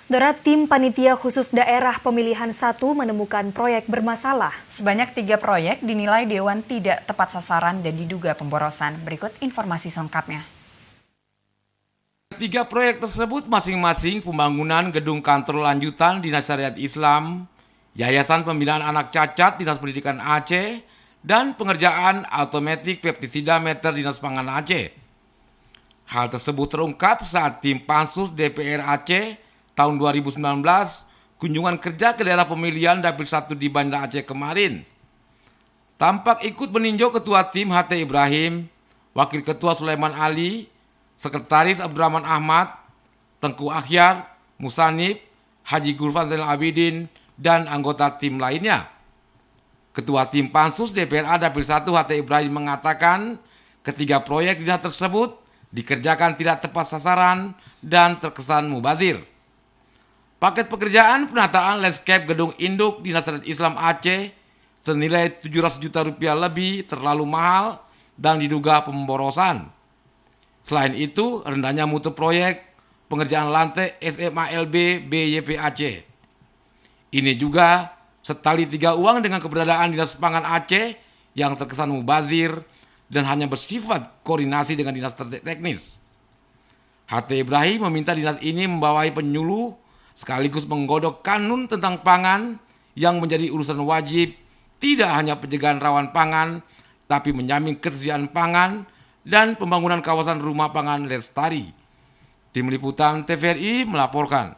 Saudara, tim panitia khusus daerah pemilihan 1 menemukan proyek bermasalah. Sebanyak 3 proyek dinilai Dewan tidak tepat sasaran dan diduga pemborosan. Berikut informasi selengkapnya. 3 proyek tersebut masing-masing pembangunan gedung kantor lanjutan Dinas Syariat Islam, Yayasan Pembinaan Anak Cacat Dinas Pendidikan Aceh, dan pengerjaan automatic pestisida meter Dinas Pangan Aceh. Hal tersebut terungkap saat tim Pansus DPR Aceh tahun 2019 kunjungan kerja ke daerah pemilihan Dapil 1 di Banda Aceh kemarin. Tampak ikut meninjau Ketua Tim HT Ibrahim, Wakil Ketua Sulaiman Ali, Sekretaris Abdurrahman Ahmad, Tengku Akhyar, Musanib, Haji Gulfan Zainal Abidin, dan anggota tim lainnya. Ketua Tim Pansus DPRA Dapil 1 HT Ibrahim mengatakan ketiga proyek dinas tersebut dikerjakan tidak tepat sasaran dan terkesan mubazir. Paket pekerjaan penataan landscape gedung induk Dinas Syariat Islam Aceh senilai 700 juta rupiah lebih terlalu mahal dan diduga pemborosan. Selain itu, rendahnya mutu proyek pengerjaan lantai SMALB BYP Aceh. Ini juga setali 3 uang dengan keberadaan Dinas Pangan Aceh yang terkesan mubazir dan hanya bersifat koordinasi dengan dinas teknis. HT Ibrahim meminta dinas ini membawai penyuluh sekaligus menggodok kanun tentang pangan yang menjadi urusan wajib, tidak hanya pencegahan rawan pangan, tapi menjamin ketersediaan pangan dan pembangunan kawasan rumah pangan lestari. Tim Liputan TVRI melaporkan.